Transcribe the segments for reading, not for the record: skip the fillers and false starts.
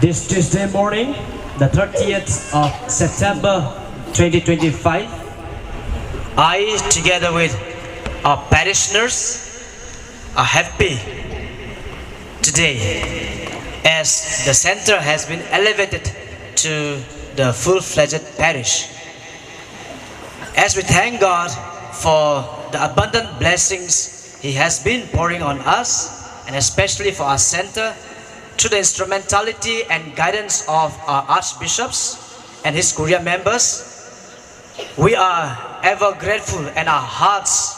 This Tuesday morning, the 30th of September 2025, I, together with our parishioners, are happy today as the center has been elevated to the full-fledged parish. As we thank God for the abundant blessings He has been pouring on us, and especially for our center, through the instrumentality and guidance of our archbishops and his Korea members, we are ever grateful, and our hearts,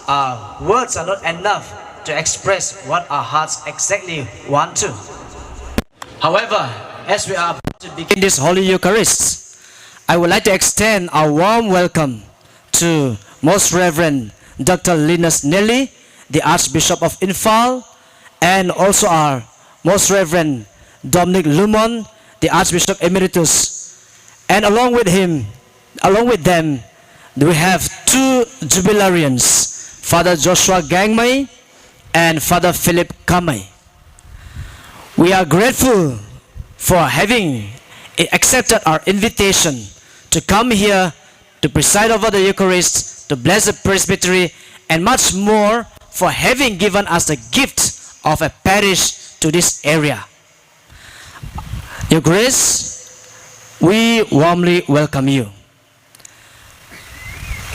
our words are not enough to express what our hearts exactly want to. However, as we are about to begin this Holy Eucharist, I would like to extend our warm welcome to Most Reverend Dr. Linus Nelly, the Archbishop of Infal, and also our Most Reverend Dominic Lumon, the Archbishop Emeritus, and along with them, we have two jubilarians, Father Joshua Gangmai and Father Philip Kamai. We are grateful for having accepted our invitation to come here to preside over the Eucharist, to bless the presbytery, and much more for having given us the gift of a parish to this area. Your Grace, we warmly welcome you.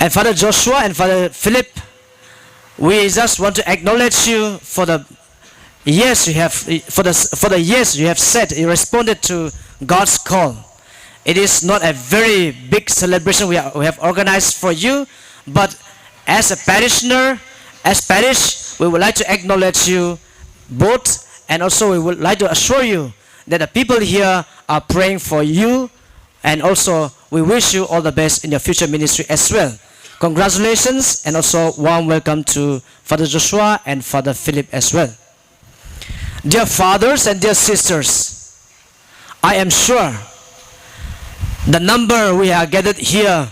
And Father Joshua and Father Philip, we just want to acknowledge you for the yes you have yes you have said. You responded to God's call. It is not a very big celebration we have organized for you, but as a parishioner, as parish, we would like to acknowledge you both. And also we would like to assure you that the people here are praying for you, and also we wish you all the best in your future ministry as well. Congratulations, and also warm welcome to Father Joshua and Father Philip as well. Dear fathers and dear sisters, I am sure the number we are gathered here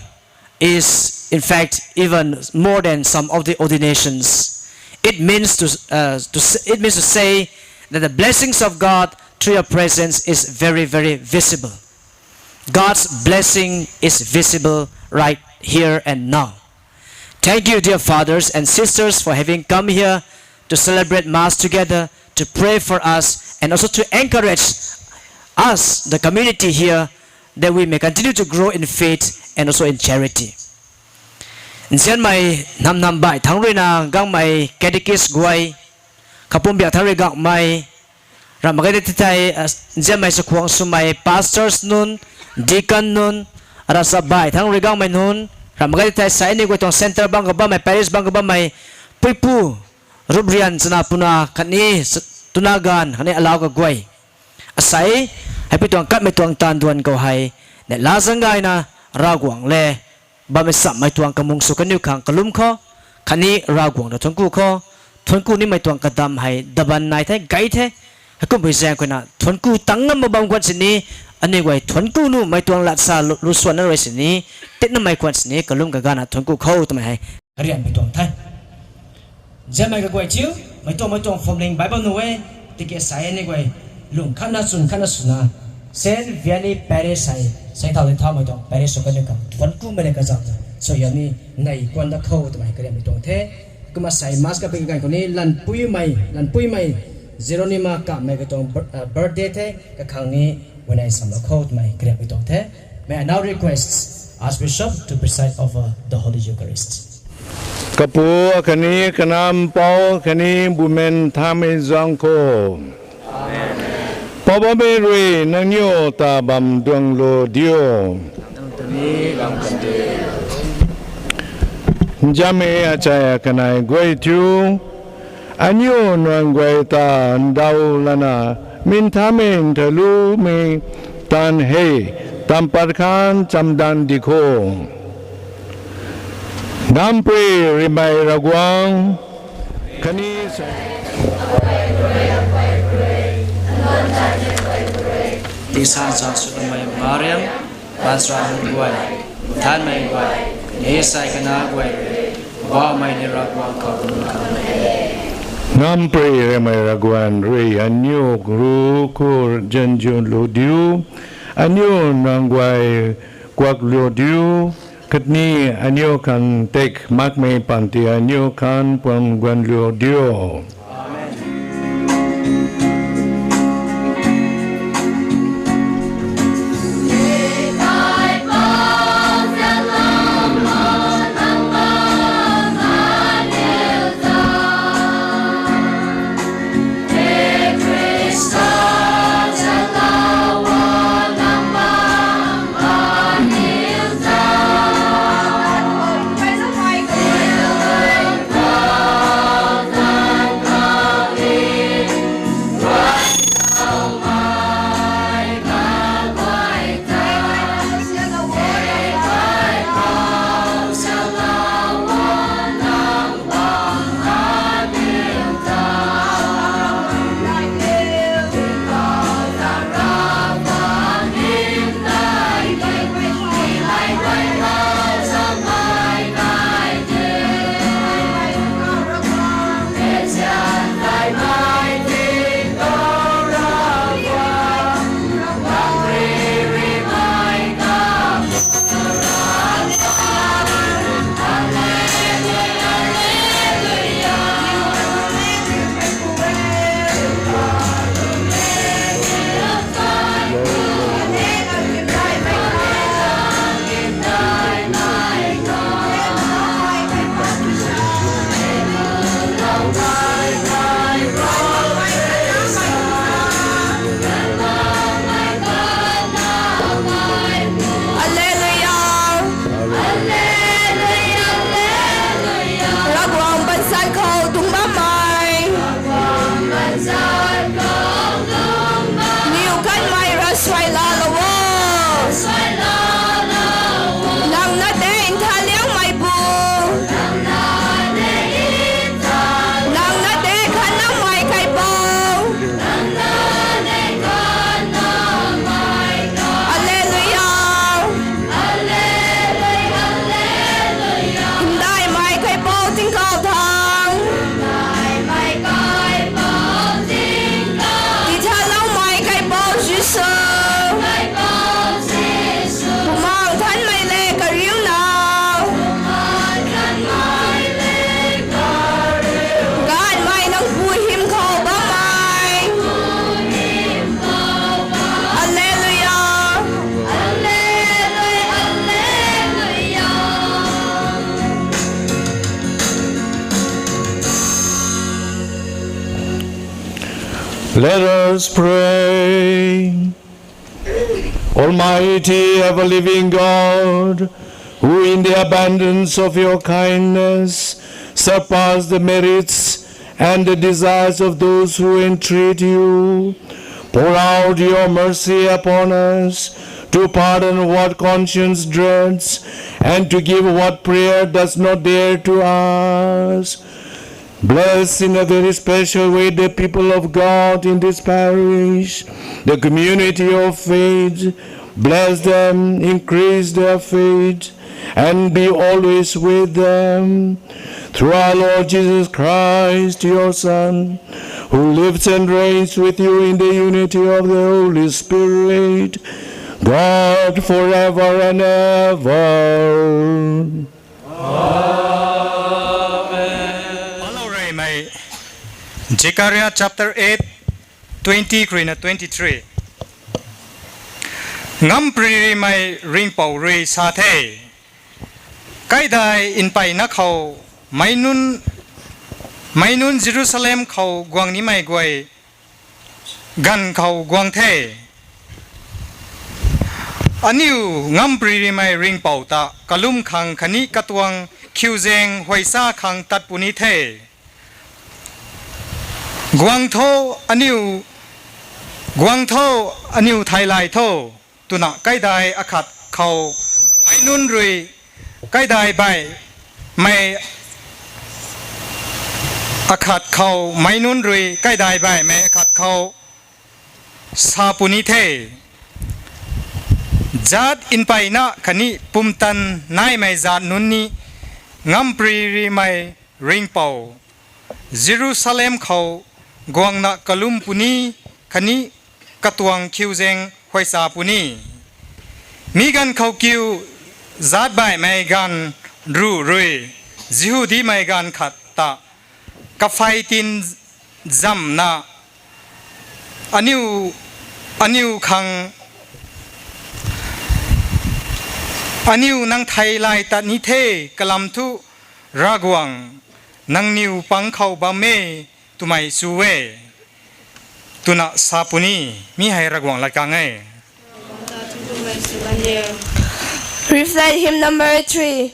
is in fact even more than some of the ordinations. It means to say that the blessings of God through your presence is very, very visible. God's blessing is visible right here and now. Thank you, dear fathers and sisters, for having come here to celebrate Mass together, to pray for us, and also to encourage us, the community here, that we may continue to grow in faith and also in charity. Nsian may nam bai thang rui na gang may catechist guai kapum biak thang rui gang may ramagai titai nsian may sukuang sumay pastors nun, deacon nun, rasa bai thang rui gang may nun ramagai titai sa ini goi tong center bang ba may parish bang ba may puipu rubrian sana puna kani tunagan kani alaw ka guai asai happy tuang kat may tuang tan duan ko hai ne lazangai na ragwang le ba may sam may tuang kamung su kanyu kang kalum ko kani ragwang da thongku ko thongku ni may tuang kadam hai daban nai the gai the hakum bisang ko na thongku tangam mabang kwan sini ani wai thongku nu may tuang lat sa lu suan na sini tet na may kwan sini kalum ga gana thongku kho to may hai rian may tuang thai jamai ga gwai chiu may tuang phom ling bible nu we tike sai ni gwai lung khana suna Saint Vianney Parish sai thao thao mai tong parish so kan ka thon ku mai ka jang so yani nai kwan da kho to mai ka mai tong the kuma sai mas ka pe ka ko ni lan pui mai Jeronima ka mai ka tong birthday the ka khang ni when I sam kho to mai ka mai tong the. May I now request Archbishop to preside over the Holy Eucharist. Kapu kani kanam pau kani bumen thame jang ko Pabame rui nanyo ta bam duang lo dio. Jame acaya kanai goi tu. Anyo nuang goi ta ndau lana. Min tamen telu me tan he. Tamparkan chamdan diko. Nampre rimai ragwang. Kani sa. Disa Joshua may Mariam, Basra guai, Tan may guai, Nesai kana guai, Ba may niragwang kabun. ngam pre re mai ragwan re anyo gru ko janjun lo diu anyo nangwai kwak lo diu katni anyo kan tek mak me panti anyo kan pon gwan lo diu Let us pray. Almighty, ever-living God, who in the abundance of your kindness surpass the merits and the desires of those who entreat you, pour out your mercy upon us to pardon what conscience dreads and to give what prayer does not dare to ask. Bless in a very special way the people of God in this parish, the community of faith. Bless them, increase their faith, and be always with them. Through our Lord Jesus Christ, your Son, who lives and reigns with you in the unity of the Holy Spirit, God forever and ever. Zechariah chapter 8, 20 23. Ngam pri mai ring pau ri sa the. Kai dai in pai na khau mainun Jerusalem khau guang ni mai goi gan khau guang the. Aniu ngam pri mai ring pau ta kalum khang khani katwang khiuzeng hoisa khang tat puni the. Guang tho aniu thai lai tho tuna kai dai akhat khau mainun rui kai dai bai mai akhat khau mainun rui kai dai bai mai akhat khau sapuni the jat in pai na khani pumtan nai mai jat nun ni ngam pri ri mai ring pau Jerusalem khau guang na kalum puni khani katuang khiuzeng hoisa puni mi gan khau kiu zat bai mai gan ru rui jihu di mai gan khat ta ka phai tin zam na aniu khang aniu nang thai lai ta ni the kalam thu ragwang nang niu pang khau ba me tumai suwe tuna sapuni mi hai ragwang la ka ngai. Recite hymn number 3.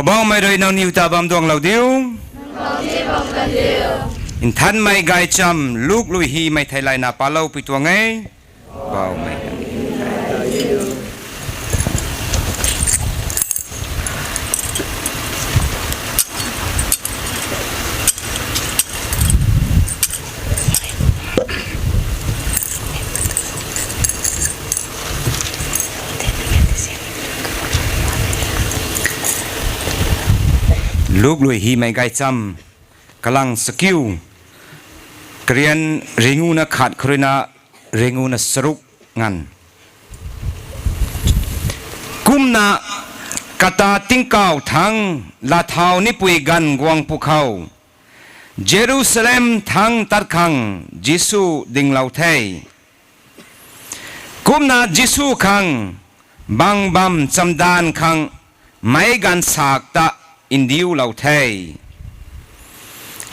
Bao mai rồi nào niu ta bam doang lau diu in than mai gai cham luk lui hi mai thai lai na pa lau pi tuang ấy bao mai lúc lui hi mai gai cham kalang skill krian ringu na khat khrina ringu na saruk ngan kumna kata tingkau thang la thau ni pui gan guang pu khau เยรูซาเล็มทั้งตัดขังยิสุดิ่งเหล่าเทกุมนายิสุขังบังบัมจำดานขังไม่กันสากตะอินดิวเหล่าเท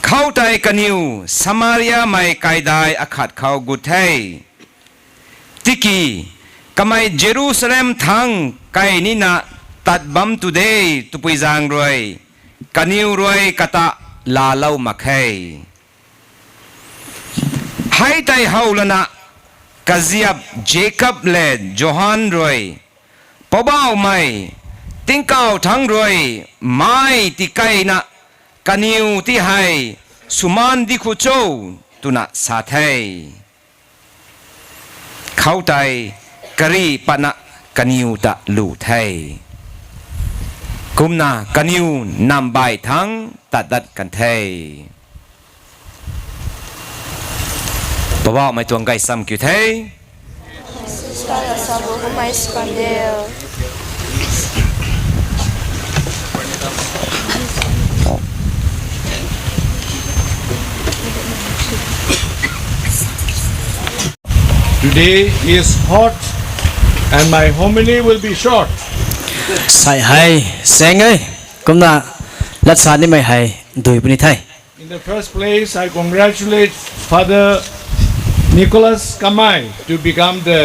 เข้าใจกันอยู่สมาเรียไม่ไกลได้อาคัดเขากุเทติกีก็ไม่เยรูซาเล็มทั้งไกลนี่นะตัดบัมตุเดย์ตุปุยจางรวยกันอยู่รวยกะตะลาเล่ามาเคให้ใจเฮาลนะกะเจียบเจคับและโจฮันรวยปะบ่าวไม่ติงเก้าทั้งรวยไม่ที่ไกลนะกันอยู่ที่ให้สุมานดิคุโจตุนะสาเทเข้าใจกะรีปะนะกันอยู่ตะลูเทกุมนากันยูนำใบทั้งตัดกันเทปะว่าไม่ตวงไก่ซ้ำกี่เท Stara sabo ko may spandeo. Today is hot and my homily will be short. ใส่ให้เสงเอ้ยกุมนาลัดสารนี่ไม่ให้ดุยปนิไทย In the first place, I congratulate Father Nicholas Kamai to become the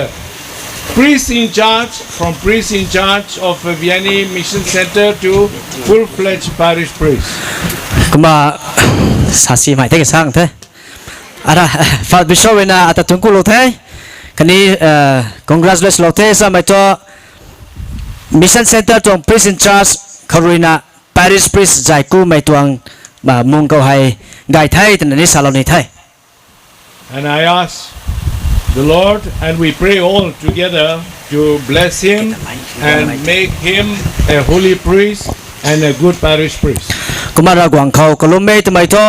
priest in charge, from priest in charge of Vianney Mission Center to full-fledged parish priest. กุมมาสาสีใหม่เท่กันสร้างเท่อะไรฟาดบิชอวินาอัตตุงกุโลเท่คันนี้congratulate โลเท่สมัยตัว Mission Center ตรง priest in charge คารุณา parish priest ใจกู้ไม่ตวงมุงเกาให้ไก่ไทยแต่นี้สาลนิไทย And I ask the Lord, and we pray all together to bless him and make him a holy priest and a good parish priest. กุมารากวางเขากลุ่มไม่ทำไมตัว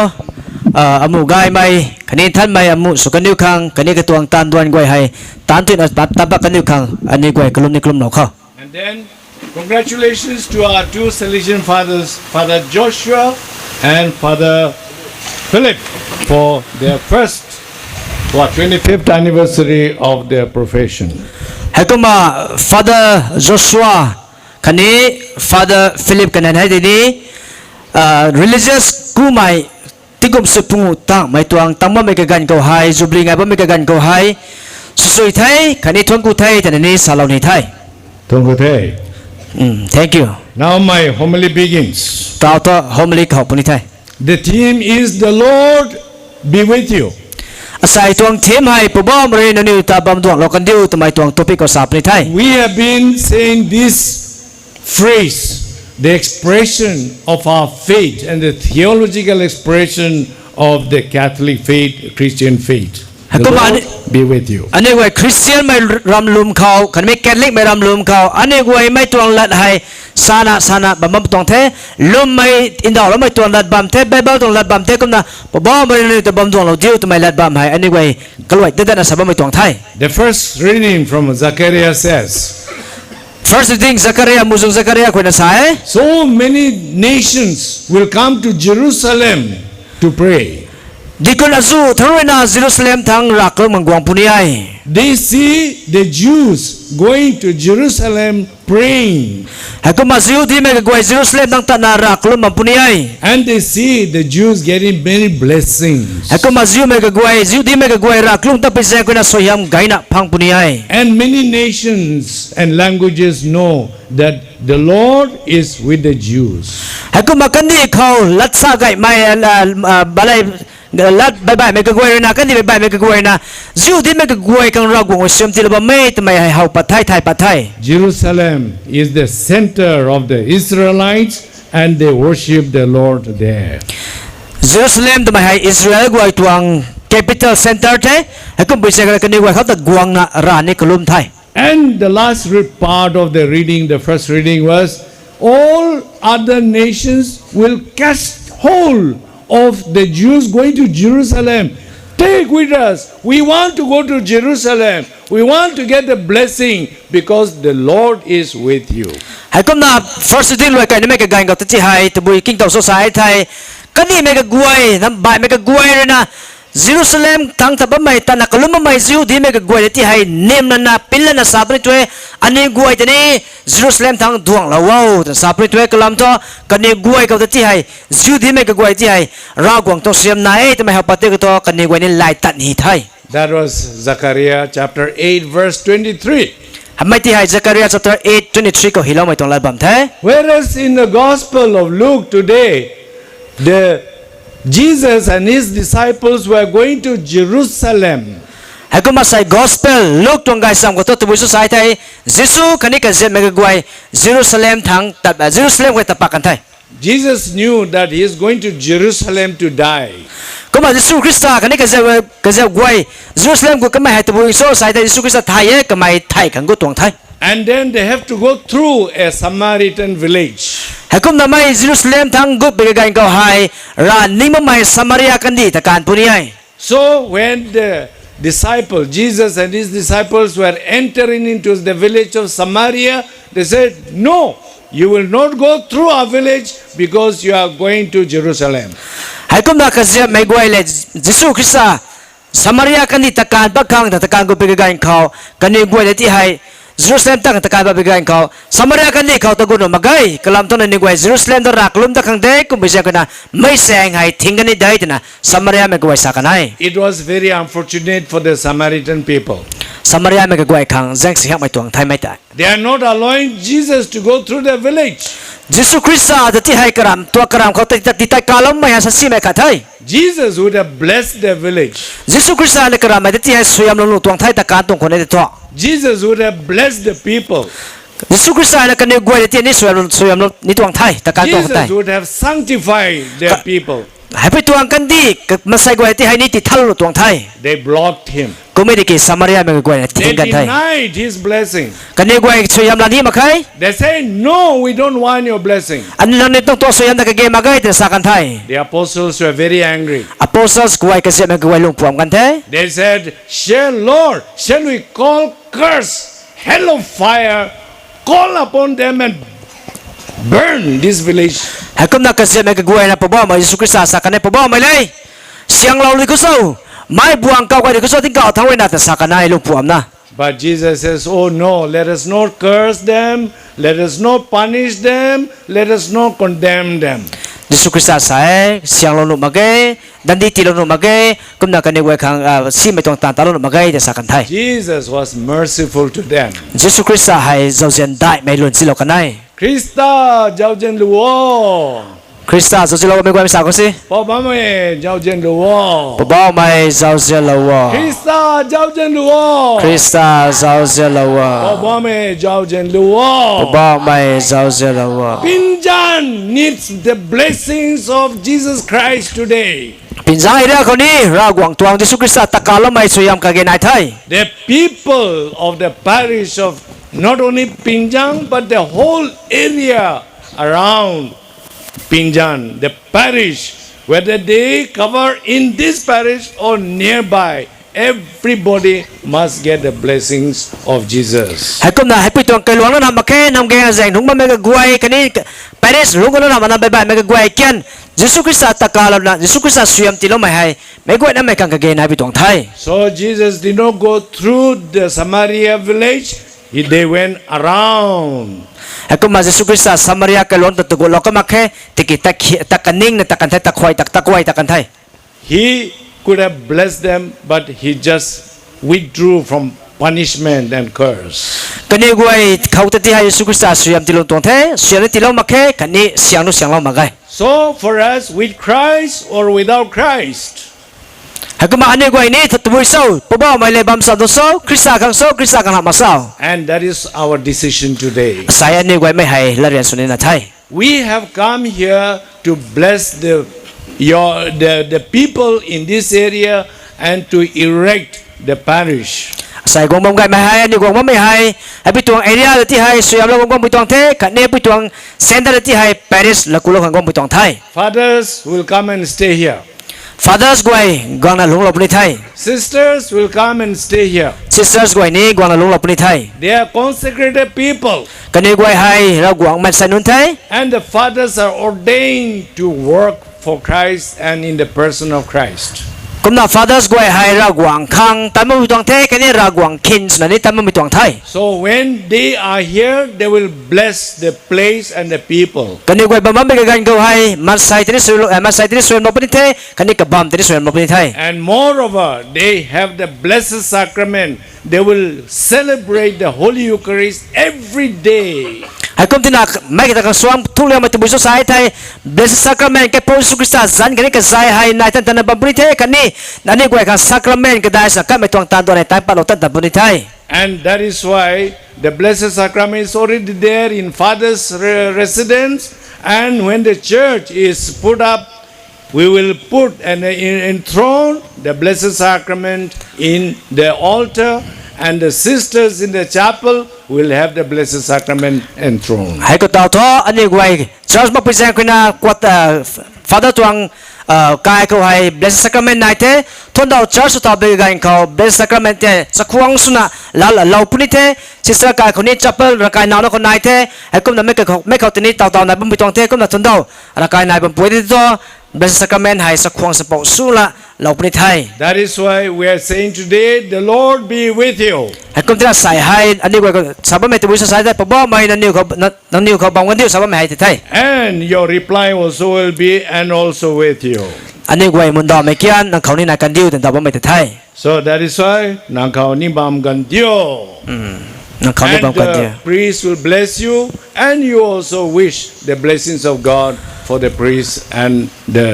อามุกายไม่คันนี้ท่านไม่อามุสุกันนิ้วคังคันนี้กระตวงตานดวนกวยให้ตานที่ตับปักกันนิ้วคังอันนี้กวยกลุ่มนี้กลุ่มหนอเขา And then congratulations to our two Salesian fathers, Father Joshua and Father Philip, for their first 25th anniversary of their profession. ให้กุมา Father Joshua คันนี้ Father Philip กันนั้นให้ทีนี้religious กู้ใหม่ที่กุมสุพุงตั้งไม่ตวงตั้งว่าไม่กระกันเกาให้จุบลิงไงว่าไม่กระกันเกาให้สุยไทยคันนี้ทวนกูไทยแต่นี้สาลนิไทย Thank you. Now my homily begins. กล่าวต่อ homily ของปุณิไทย The theme is the Lord be with you. อาศัยตวงเทียมให้ผู้บ่มเรียนนิวตาบำดวงเรากันดิวทำไมตวงตัวพิกษาปุณิไทย We have been saying this phrase, the expression of our faith and the theological expression of the Catholic faith, Christian faith. The Lord be with you. อันนี้ว่าคริสเตียนไม่รำลุมเขาคันไม่แคทอลิกไม่รำลุมเขาอันนี้ว่าไม่ตวงลัดให้สานะบำตวงเทลุมไม่อินดอแล้วไม่ตวงลัดบำเทไบเบิลตวงลัดบำเทก็นะผู้บ่มเรียนนิวตาบำดวงเราดิวทำไมลัดบำให้อันนี้ว่ากล้วยเด็ดๆนะสบไม่ตวงไทย The first reading from Zechariah says, First thing Zechariah musung Zechariah kuwi na sae so many nations will come to Jerusalem to pray. Dikon azu tharuna Jerusalem thang raklo mangwang puniai They see the Jews going to Jerusalem praying, Hakuma ziu di me goi Jerusalem thang tana raklo mampuniai and they see the Jews getting many blessings. Hakuma ziu di me goi raklo ta pise ko na soyam gaina phang puniai And many nations and languages know that the Lord is with the Jews. Hakuma kandi khau latsa gai mai balai lat bye bye me goi na kandi bye bye me goi na ziu di me goi kang ragong sim ti ba me mai hau pathai Jerusalem is the center of the Israelites, and they worship the Lord there. Jerusalem to mai Israel goi tuang capital center te hakum bise ka ni goi khau ta guang na ra ni kulum thai And the last part of the reading, the first reading was, all other nations will catch hold of the Jews going to Jerusalem. Take with us. We want to go to Jerusalem. We want to get the blessing because the Lord is with you. Hakum na first thing loi kai ni me ka gain ka ti hai to bui king to society thai kan ni mega guai nam bai mega guai rena Jerusalem thang thaba mai ta na kaluma mai ziu di mega guai ti hai nem na pilla na sabri twe ani guai tani Jerusalem thang duang la wow ta sabri twe kalam to kan ni guai ka ti hai ziu di mega guai ti hai ra guang to siam na e ta mai ha pate ko to kan ni guai ni lai tat ni thai. That was Zechariah chapter 8 verse 23. Hamai ti hai Zechariah chapter 8:23 ko hilaw mai tong lai bam thai. Whereas in the Gospel of Luke today, Jesus and his disciples were going to Jerusalem. Hai ko masai gospel Luke tong gai sam ko to bu su sai thai Jesu kani ka je mega guai Jerusalem thang tab Jerusalem ko tapakan thai. Jesus knew that he is going to Jerusalem to die. Kuma Yesu Krista kani ka je guai Jerusalem ko kamai hai tabu so sai thai Yesu Krista thai e kamai thai kan go tong thai. And then they have to go through a Samaritan village. Hai kum na mai Jerusalem thang go be gai ko hai ra ning mai Samaria kan di takan puni ai. So when the Jesus and his disciples were entering into the village of Samaria, they said, no, you will not go through our village because you are going to Jerusalem. Hai kum na ka je mai guai le Yesu Krista Samaria kan di takan bakang takan go be gai ko kan ni guai le ti hai Jerusalem tak takai ba bigai kau Samaria kan ni kau taguno magai kalam to ni guai Jerusalem do raklum da khang de kum bisa kana mai seng hai thingani ni dai tna Samaria me guai sakanai. It was very unfortunate for the Samaritan people. Samaria me guai khang jeng siak mai tuang thai mai ta. They are not allowing Jesus to go through the village. Jesu Krista da ti hai karam to karam kau ti tai kalam mai sa si me ka thai. Jesus would have blessed the village. Jesu Krista le karam mai ti hai suyam lu tuang thai ta kan tong ko ne to. Jesus would have blessed the people. Yesu Krista le kan ni guai ti ni suyam lu ni tuang thai ta kan tong thai. Jesus would have sanctified their people. Hai pe tuang kan di masai guai ti hai ni ti thal lu tuang thai. They blocked him. Komedi ki Samaria me guai They ting kan thai. denied his blessing. Kan ni guai suyam la ni makai They say, no, we don't want your blessing. an lan ni tong to suyam da ka ge magai te sa kan thai. The apostles were very angry. Apostles guai ka se me guai lung puam kan thai. They said, Lord, shall we call curse, hell of fire, call upon them and burn this village? Hai kum na ka se me guai na pabao ma Yesu Krista sa kan ne pabao mai lai siang lau li ku so mai buang kau guai ku so ting kau thawai na ta sa kan ai lung puam na. But Jesus says, oh no, let us not curse them, let us not punish them, let us not condemn them. Yesu Krista sai siang lau nu magai dan di ti lau nu magai kum na kan ni guai khang si me tong tan ta lau nu magai te sa kan thai. Jesus was merciful to them. Yesu Krista hai zauzen dai mai lun si lo kan ai. Krista giao jen luo. Krista zauzen lo me guai sa ko si. Pa ba me giao jen luo. Pabao mai zauzen lo wa. Krista giao jen luo. Krista zauzen lo Pa wa. ba me giao jen luo. Pabao mai zauzen lo wa. Pinjan needs the blessings of Jesus Christ today. Pinjang ira ko ni ra guang tuang Yesu Krista takalo mai suyam ka ge nai thai. The people of the parish of not only Pinjang but the whole area around Pinjang, the parish, whether they cover in this parish or nearby, everybody must get the blessings of Jesus. Hai kum na hai pi tuang kai luang na ma ke nam ge zeng nung ma me ga guai kani Paris lu ko na ma na bai bai me ga guai kian Yesu Krista takalo na Yesu Krista suyam ti lo mai hai me guai na me kang ka ge nai pi tuang thai. So Jesus did not go through the Samaria village. They went around. Hai kum ma Yesu Krista Samaria ka lon ta tu lo ka ma ke tiki takaning na takan thai takwai takwai takan thai. He could have blessed them, but he just withdrew from punishment and curse. Kani guai khau ta ti hai Yesu Krista suyam ti lo tong the suyam ti lo ma ke kani siang lo magai. So for us, with Christ or without Christ, Hai kum ma ani guai ni tatbui so pabao mai le bam sa do so Krista kang ha ma sao. and that is our decision today. Saya ni guai mai hai la rian sunin na thai. We have come here to bless the people in this area and to erect the parish. Sai gong bom gai mai hai ni gong bom mai hai hai pi tuang area ti hai suyam lo gong pi tuang the ka ne pi tuang center ti hai Paris la kulo gong pi tuang thai. Fathers will come and stay here. Fathers guai gong na lung lo puni thai. Sisters will come and stay here. Sisters guai ni gong na lung lo puni thai. They are consecrated people, Kani guai hai ra guang man sanun thai. and the fathers are ordained to work for Christ and in the person of Christ. กุมนา fathers กวยให้รากวางคังแต่ไม่มีตวงเทกันนี่รากวาง kings นั่นนี่แต่ไม่มีตวงไทย So when they are here, they will bless the place and the people. กันนี่กวยบำบัดไปกันก็ให้มาใส่ที่นี่สวยมาใส่ที่นี่สวยมาเป็นเทกันนี่กับบำที่นี่สวยมาเป็นไทย And moreover, they have the blessed sacrament. They will celebrate the Holy Eucharist every day. ให้กุมที่นักไม่กี่ตะกันสวงทุกเรื่องมาตุบุษสายไทย blessed sacrament แกพระเยซูคริสต์สันกันนี่ก็ใส่ให้นายท่านท่านบำบัดเทกันนี่นั่นนี่กวยกัน sacrament ก็ได้สักการไม่ตวงตามตัวในใต้ปาโลตันตะบุญไทย And that is why the blessed sacrament is already there in Father's residence. And when the church is put up, we will put and enthrone the blessed sacrament in the altar, and the sisters in the chapel will have the blessed sacrament enthroned. ให้ก็ต่อท้ออันนี้กวย church มาพิจารณาคุณากวด father ตวงกายเขาให้ blessed sacrament นายเททนดาว church ต่อไปกันเขา blessed sacrament เทสักควงสุนัลาเราพูดเทสิสระกายคนนี้ chapel ระกายนาวนักคนนายเทให้กุมนั้นไม่เขาตัวนี้ต่อๆนายบุญไปตวงเทกุมนั้นทนดาวระกายนายบุญป่วยที่ตัว blessed sacrament ให้สักควงสปอสุละเราพูดไทย That is why we are saying today, the Lord be with you. ให้กุมที่เราใส่ให้อันนี้กวยสาบไม่ตัวบุษใส่ได้ปะบ่ไม่นั่นนิวเขาบังวันเดียวสาบไม่ให้ไทย And your reply also will be, and also with you. อันนี้กวยมุนดอไม่เกี่ยนนั่งเขานี่นายกันดิวแต่ดาวไม่ไทย So that is why Nangkao ni bam gandio. นั่งเขานี่ And บังกันเดียว the priest will bless you, and you also wish the blessings of God for the priest and the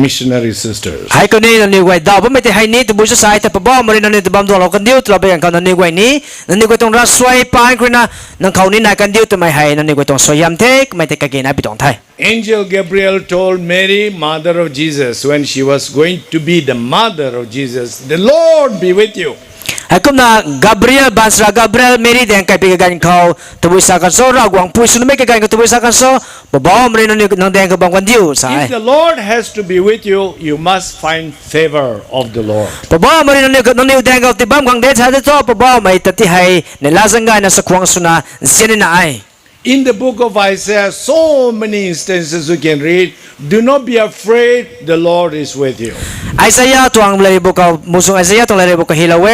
missionary sisters. ให้คนนี้นั่นนี่กวยดาวไม่ได้ให้นี่ตัวบุษใส่แต่ปะบ่ไม่นั่นนี่ตัวบังตัวเรากันดิวตัวเราไปกันเขานั่นนี่กวยนี้นั่นนี่กวยต้องรักสวยปานคนน่ะนั่งเขานี่นายกันดิวตัวไม่ให้นั่นนี่กวยต้องสวยยำเทกไม่ได้กันกินนายไปตองไทย Angel Gabriel told Mary, mother of Jesus, when she was going to be the mother of Jesus, the Lord be with you. ให้กุมนากับบริเอลบานสระกับบริเอลเมรีแดงไก่ปีกันเขาตัวบุษกันโซรากวางปุยสุนไม่กันกับตัวบุษกันโซบ่ไม่นั่นนี่นั่งแดงกับบังวันดิวใช่ If the Lord has to be with you, you must find favor of the Lord. บ่ไม่นั่นนี่แดงกับที่บังกังเดชให้ตัวบ่ไม่ตัดที่ให้ในลาสังกายนะสักควงสุนาเสียนี่นะไอ In the book of Isaiah, so many instances you can read. Do not be afraid, the Lord is with you. ไอซายาตัวอังเลยบุกเอามุสงไอซายาตัวเลยบุกฮิลาเว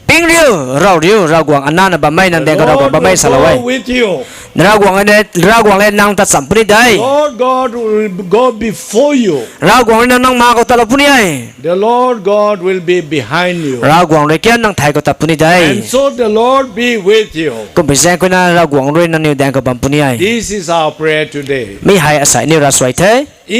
ปิงเรียวเรากวางอันนั้นบ่ไม่นั่นแดงกับเราบ่ไม่สละเว Go with you. เรากวางเนี่ยเรากวางเลยนั่งตัดสัมพุนิได้ Lord God will go before you. เรากวางเนี่ยนั่งมากับตะลพุนิไอ The Lord God will be behind you. เรากวางเลยแค่นั่งไทยกับตะพุนิได้ And so the Lord be with you. ก็เป็นแสดงว่าเรากวางเลยนั่นนี่แดงกับบัมพุนิไอ This is our prayer today. ไม่ให้อาศัยนี่เราสวยเท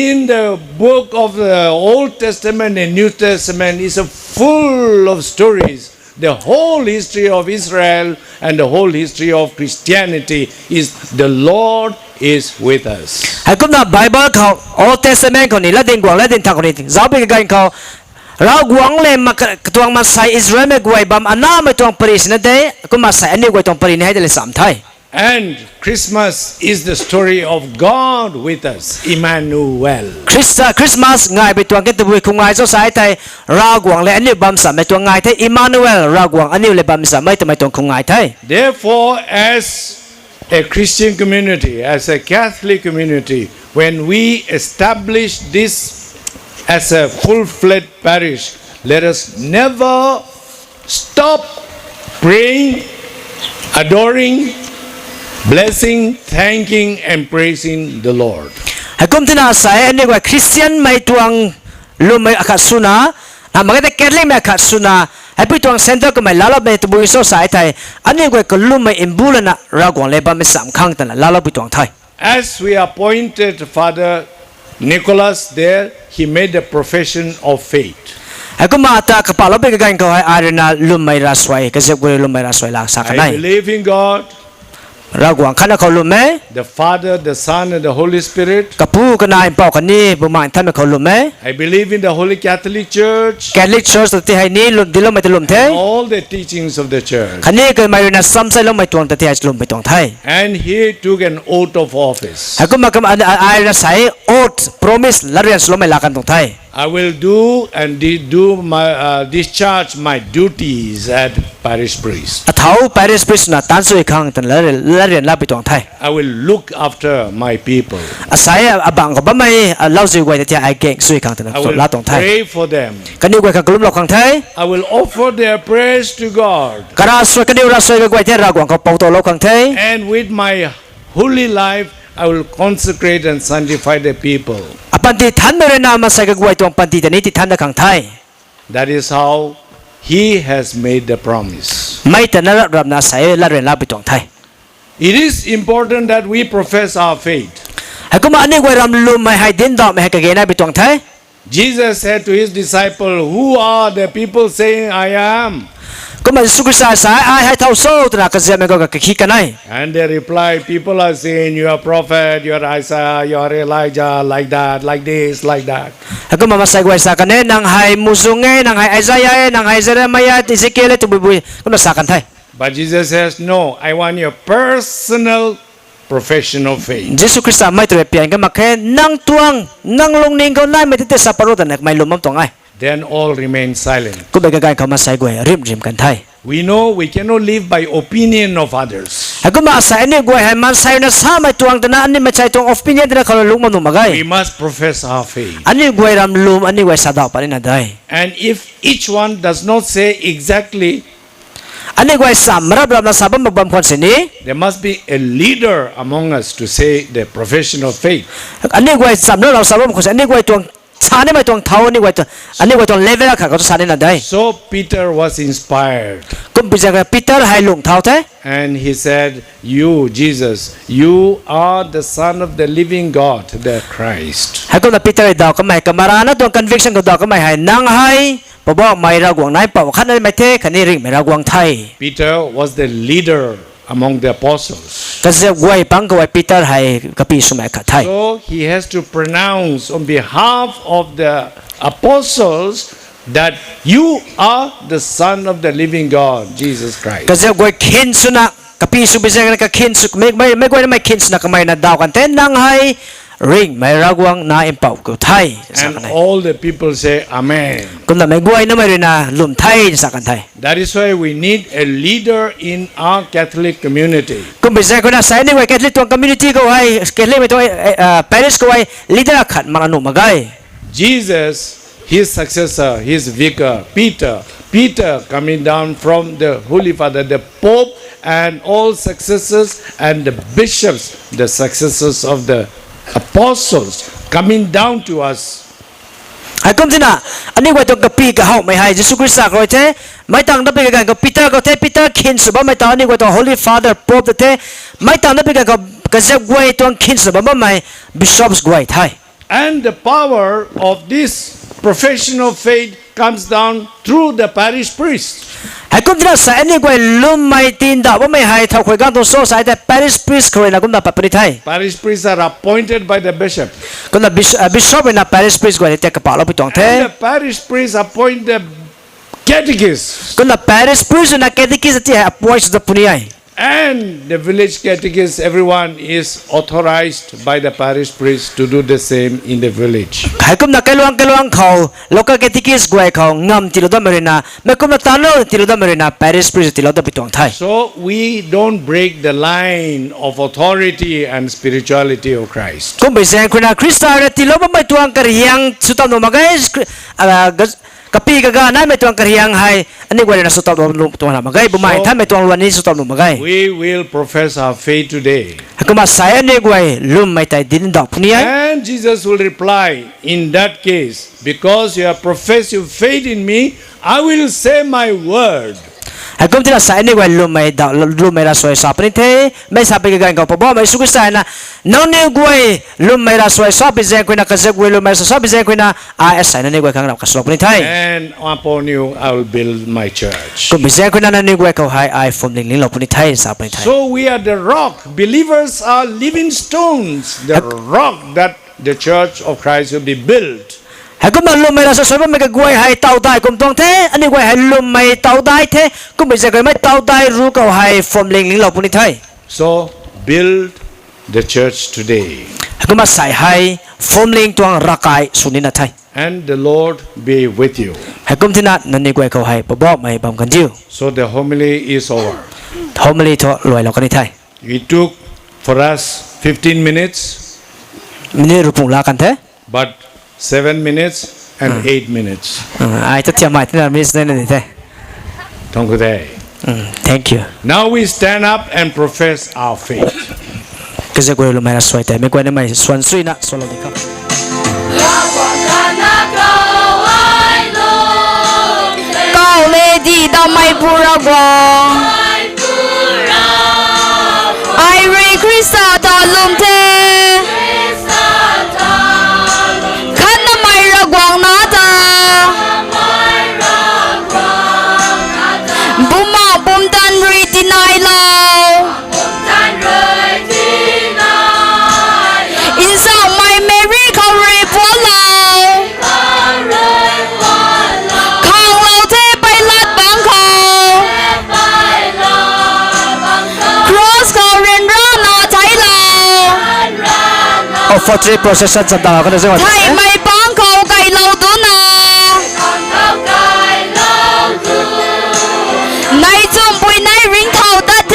In the book of the Old Testament and New Testament is full of stories. The whole history of Israel and the whole history of Christianity is the Lord is with us. ให้กุมนาไบเบิลเขา Old Testament คนนี้และเดินกวางและเดินทางคนนี้จะไปกันเขาเรากวางเลยมาตัวมาใส่อิสราเอลไม่กวยบัมอันนั้นไม่ตัวปริศนาเดก็มาใส่อันนี้กวยตัวปริศนาให้ได้สามไทย And Christmas is the story of God with us, Emmanuel. คริสต์มาสง่ายไปตัวกันตัวบุยคงง่ายเจ้าสายไทยรากวางเลยอันนี้บัมสามไปตัวง่ายไทยอิมมานูเอลรากวางอันนี้เลยบัมสามไม่ตัวไม่ตัวคงง่ายไทย Therefore, as a Christian community, as a Catholic community, when we establish this as a full-fledged parish, let us never stop praying, adoring, blessing, thanking, and praising the Lord. ให้กุมที่น่าใส่อันนี้ว่าคริสเตียนไม่ตัวลุไม่อาคัดสุนามันก็จะแก่เลยไม่อาคัดสุนาให้ไปตัวเซ็นเตอร์ก็ไม่ลาลไม่ตัวบุยโซสายไทยอันนี้ว่าก็ลุไม่อิมบูลนะเรากวางเลยบัมไม่สามครั้งแต่ละลาลไปตัวไทย As we appointed Father Nicholas there, he made a profession of faith. ให้กุมมาตากระเป๋าเราไปกันเขาให้อารีนาลุไม่รัสไว้ก็จะกุยลุไม่รัสไว้ละสักไหน I believe in God, เรากวางขันเขาลุไม่ the Father, the Son, and the Holy Spirit. กับผู้กันนายเป่ากันนี่บุมาท่านไม่เขาลุไม่ I believe in the Holy Catholic Church, แกลิชเชิร์ชที่ให้นี่ลุมที่ลุไม่ตลุมเท all the teachings of the Church. ขันนี้เกิดมาอยู่ในซ้ำใส่ลุไม่ตวงแต่ที่ให้ลุมไปตวงไทย And he took an oath of office. ให้กุมมากับอารีนาใส่โอ๊ต promise และเรียนลุไม่ลากันตวงไทย I will do and do my discharge my duties as parish priest. อะเท้า parish priest นะตันสุยคังตันละเรียนลาไปตวงไทย I will look after my people. อาศัยอะบังก็บ่ไม่เล่าสุยไว้ที่ไอเก่งสุยคังตัน I will ลาตวงไทย pray for them. กันนี่ไว้กับกลุ่มเราคังไทย I will offer their praise to God. กระสวยกันนี่เราสวยกับไว้ที่เรากวางเขาเป่าตัวเราคังไทย And with my holy life, I will consecrate and sanctify the people. อปันติทันไม่เรนามาใส่กับไว้ตวงปันติแต่นี้ติทันตะคังไทย That is how He has made the promise. ไม่แต่นั้นเราหน้าใส่ละเรียนลาไปตวงไทย It is important that we profess our faith. ให้ก็มาอันนี้ไว้รำลุมไม่ให้ดินดอกไม่ให้กระเกนไปตวงไทย Jesus said to His disciples, "Who are the people saying I am?" ก็มาสุขสายสายให้เท่าโซ่ตระกระเจียมันก็กระขี้กันไง And they replied, "People are saying you are prophet, you are Isaiah, you are Elijah, like that, like this, like that." ให้ก็มาใส่ไว้สักกันเนี่ยนางให้มุสุงเงนางให้ไอซายะนางให้เซเรมายะติสเกเลตุบุยก็มาสักกันไทย But Jesus says, "No, I want your personal profession of faith." ยิสุคริสต์ไม่ตัวเปลี่ยนก็มาแค่นั่งตวงนั่งลงนิ่งก็ได้ไม่ติดสับปะรดแต่ไม่ลมมั่งตรงไง Then all remain silent. ก็เป็นการเขามาใส่ไว้ริมกันไทย We know we cannot live by opinion of others. ให้ก็มาใส่เนี่ยไว้ให้มันใส่นะสาไม่ตวงแต่นั้นอันนี้ไม่ใช่ตวงออฟฟิเนียนแต่นั้นเขาลุกมันหนุ่มมาไง We must profess our faith. อันนี้ไว้รำลุมอันนี้ไว้สะดอกปะนี่นะได้ And if each one does not say exactly, อันนี้ไว้สำรับนะสาบัมบัมคนสินี้ there must be a leader among us to say the profession of faith. อันนี้ไว้สำรับเราสาบัมคนสิอันนี้ไว้ตวงชานี่ไม่ตวงเท้าอันนี้ไว้ตัวอันนี้ไว้ตวงเลเวลค่ะเขาจะชานี่นะได้ So Peter was inspired. ก็ปีจากปีเตอร์ให้ลงเท้าแท้ And he said, "You, Jesus, you are the Son of the living God, the Christ." ให้ก็มาปีเตอร์ดาวก็ไม่ก็มารานะตัว conviction ก็ดาวก็ไม่ให้นั่งให้ปบอกไม่ระกวงไหนปอกขันนั้นไม่เท่ขันนี้ริงไม่ระกวงไทย Peter was the leader among the apostles. ก็จะไว้ปังก็ไว้ปีเตอร์ให้กับปีสมัยขัดไทย So he has to pronounce on behalf of the apostles that you are the Son of the living God, Jesus Christ. ก็จะไว้เข็นสุนัขกับปีสุบิเซกันกับเข็นสุไม่ไว้ไม่เข็นสุนัขก็ไม่นัดดาวกันแต่นั่งให้ริงไม่ระกวงน่าเอ็มเป่าก็ไทย And all the people say Amen. ก็นั่นไม่ไว้นะไม่รินาลุมไทยสักกันไทย That is why we need a leader in our Catholic community. ก็ไม่ใช่คนน่ะใส่ในไว้แคทลิกตัว community ก็ไว้แคทลิกไปตัวparish ก็ไว้ leader ขัดมาหนุ่มมาไง Jesus, his successor, his vicar, Peter coming down from the Holy Father, the Pope, and all successors and the bishops, the successors of the apostles, coming down to us. ไอ้กุมที่น่ะอันนี้ไว้ตรงกับปีกับเฮาไม่ให้ยิสุคริสต์สักเลยเท่ไม่ต่างนับไปกันกับปีเตอร์ก็เท่ปีเตอร์คินส์บ่ไม่ต่างอันนี้ไว้ตรง Holy Father Pope เท่ไม่ต่างนับไปกันกับเจ้าไว้ตรงคินส์บ่ไม่ bishops ไว้ไทย And the power of this profession of faith comes down through the parish priest. ไอ้กุมที่น่ะใส่อันนี้ไว้ลุมไม่ตีนดาบ่ไม่ให้เท่าคุยกันตรงโซ่ใส่แต่ parish priest เขาเลยนะกุมน่ะปัปริไทย Parish priests are appointed by the bishop. กุมน่ะ bishop เป็นน่ะ parish priest ไว้แต่กระเป๋าเราไปตรงเท่ And the parish priests appoint the catechists. กุมน่ะ parish priest น่ะ catechist ที่ให้ appoint สุดปุ่นยัย And the village catechist, everyone is authorized by the parish priest to do the same in the village. ใครกุมน่ะแกลวงเขา local catechist ไว้เขางำที่เราต้องมาเรียนนะไม่กุมน่ะตาโลที่เราต้องมาเรียนนะ parish priest ที่เราต้องไปตรงไทย So we don't break the line of authority and spirituality of Christ. กุมไปเสียงคุณนะคริสต์อะไรที่เราไม่ตวงกระเฮียงสุดท้ายเรามาไงกับปีกับการนั้นไม่ตวงกระเฮียงให้อันนี้ไว้ในสุดท้ายเราตวงเรามาไงบุ๋มไม่ท่านไม่ตวงวันนี้สุดท้ายเรามาไง We will profess our faith today. ก็มาใส่อันนี้ไว้ลุมไม่แต่ดินดอกพนี้ And Jesus will reply, in that case, because you have professed your faith in me, I will say my word. ไอ้กุมที่เราใส่นี่ไว้ลุมไม่ละสวยสอบนี่เท่ไม่ทราบไปกันกับพ่อไม่สุขสันต์นะน้องนี่ไว้ลุมไม่ละสวยสอบไปเจอคุณนะก็จะไว้ลุมไม่ละสอบไปเจอคุณนะใส่นั่นนี่ไว้ข้างหลังก็สอบนี่เท่ And upon you I will build my church. กุมไปเจอคุณนั่นนี่ไว้เขาให้ฟอร์มลิงหลบนี่เท่สอบนี่เท่ So we are the rock. Believers are living stones. The rock that the church of Christ will be built. ให้กุมมันลุมไม่ละสวยไม่ก็ไว้ให้เต่าได้กุมตรงเท่อันนี้ไว้ให้ลุมไม่เต่าได้เท่กุมไปเจอคุณไม่เต่าได้รู้เขาให้ฟอร์มลิงหลบนี่เท่ So build the church today. ก็มาใส่ให้ฟอมลิงตัวรักไก่สุนินาไทย And the Lord be with you. ให้กุมที่นั่นนั่นนี่กวยเขาให้บอกไม่บังกันจิว So the homily is over. ทอมลีทอรวยเรากันในไทย It took for us 15 minutes, มินี่รูปงลากันเถอะ but 7 minutes and 8 minutes. ไอ้ตัดเทียมใหม่ที่นั่นมิสเนนนี่เถอะ Thank you. thank you Now we stand up and profess our faith. ก็จะกวยลงมาสวยแต่ไม่กวยนั่นไม่ส่วนสุยนะส่วนเราดีครับ 高丽地到麦布拉光，Ivory Crystal 到龙田，看那麦热光拿着，不忙不单瑞的奈老，因上麦美瑞考瑞波老。Oh, for three processions at the other one. ไทยไม่ป้องเขาไก่เราดูนะในจมปุยในริงเท่าตัดเท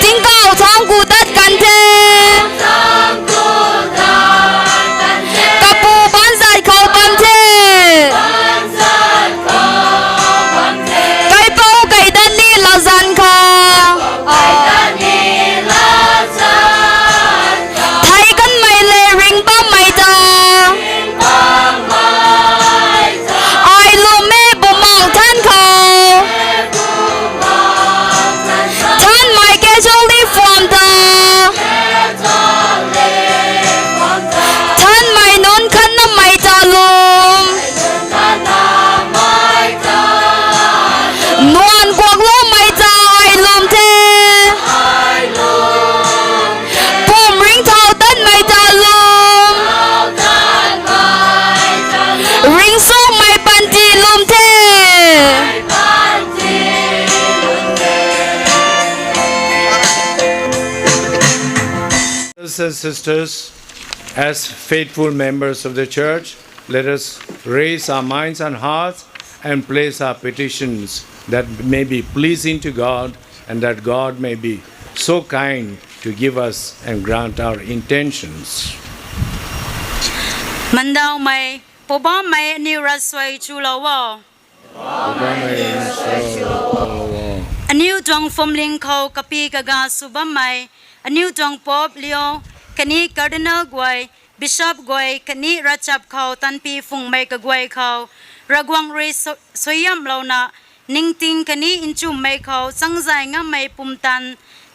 จิงเก่าท้องกูตัดกันเทกระปูบ้านใส่เขาบันเทไก่เป้าไก่ดันนี่เราสันเขาAnd sisters, as faithful members of the church, let us raise our minds and hearts and place our petitions that may be pleasing to God and that God may be so kind to give us and grant our intentions. มันดาวไม่ปบ้าไม่นิรัสวยชูลาวอันนี้จงฟอมลิงเขากะปีกะกาสุบไม่อันนี้จงปอบเลียวคันนี้การ์ดินัลกวยบิชอปกวยคันนี้รัชบเขาตันปีฟุงไม่กะกวยเขาระกวงเรสวยยำเรานะนิ่งติงคันนี้อินจุมไม่เขาสังใจงามไม่ปุ่มตัน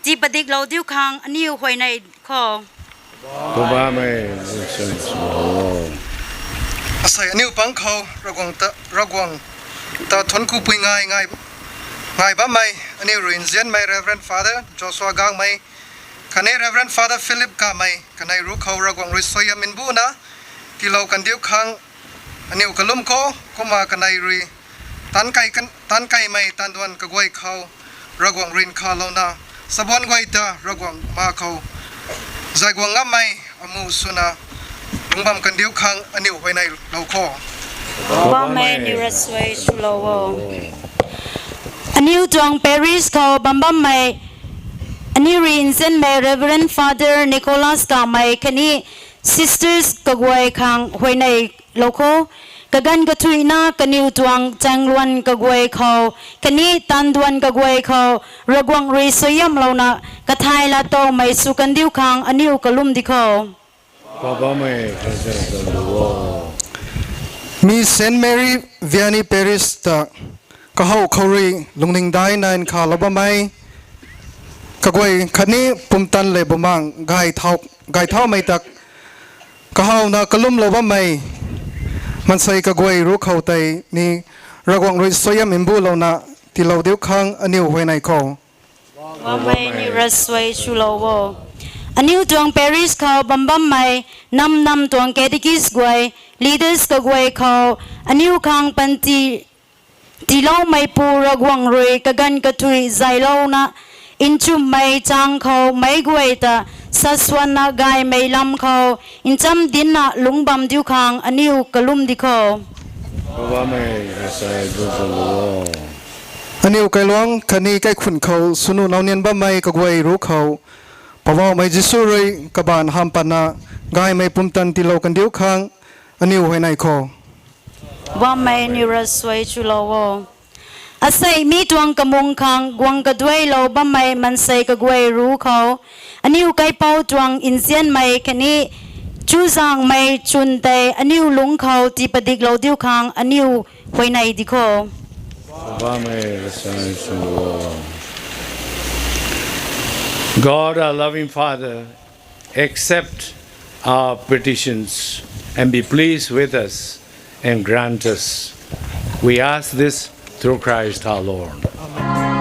จีปฏิกเราดิวคังอันนี้หวยในเขาอาศัยอันนี้ปังเขาระกวงตาทนคูปุยง่ายบ้าไม่อันนี้รินเซียนไม่ Reverend Father Joshua กางไม่คันนี้ Reverend Father Philip กาไม่คันนี้รู้เขาระกวงริสอยามินบูนะที่เรากันเดียวครั้งอันนี้กลุ่มเขามาคันนี้รีตันไก่ไม่ตันดวนกะกวยเขาระกวงรินคาเรานะสะบอนกวยตาระกวงมาเขาใจกวงงามไม่อมูสุนะลงบำกันเดียวครั้งอันนี้ไว้ในเราข้อว่าไม่นิรัสวยชุลาวอันนี้จงปารีสเขาบัมบัมไม่อันนี้รีนเซนไม่ Reverend Father Nicholas กาไม่คันนี้ Sisters กะกวยคังไว้ในเราข้อกะกันกะทุยนาคันนี้จวงจังลวนกะกวยเขาคันนี้ตันดวนกะกวยเขาระกวงรีสยามเรานะกะไทยละโตไม่สุกันดิวคังอันนี้กะลุ่มดิเขามีเซนต์แมรี่ Vianney Parish ตะก็เขาเขารีลงนิ่งได้นั่นข่าวเราบ้าไหมก็กวยคันนี้ปุ่มตันเลยบ่มังไก่เท่าไม่ตักก็เขานะกลุ่มเราบ้าไหมมันใส่ก็กวยรู้เขาแต่นี่ระวังริสยามินบูเรานะที่เราเดียวค้างอันนี้ไว้ในเขาว่าไม่นิรัสวยชุลาวอันนี้จวงปารีสเขาบัมบัมไม่นำจวงแคติกิสกวย leaders กวยเขาอันนี้คังปันตีเราไม่ปูระกวงรวยกะกันกะทุยใจเรานะ into mai chang kho mai guai ta saswana gai mai lam kho in cham din na lungbam diu khang aniu kalum di kho Baba mai rasai dulo. อันนี้ไกลหลวงคันนี้ไกลขุนเขาสุนุนเอาเนียนบ้าไม่กวยรู้เขาเพราะว่าไม่จิสุรยกบานห้ามปันนะกายไม่ปุ่มตันติโลกันเดียวค้างอันนี้ไว้ในคอ ว่าไม่นิรสวยชุลาวอาศัยมีดวงกระมงคังกวงกระด้วยเราบ้าไม่มันใส่กระวยรู้เขาอันนี้ไกลเป้าดวงอินเซียนไม่คันนี้ชูสังไม่ชุนเตอันนี้ลุงเขาที่ปฏิกเราเดียวค้างอันนี้ไว้ในดิโค Baba mai rasai dulo. God, our loving Father, accept our petitions and be pleased with us and grant us. We ask this through Christ our Lord. อ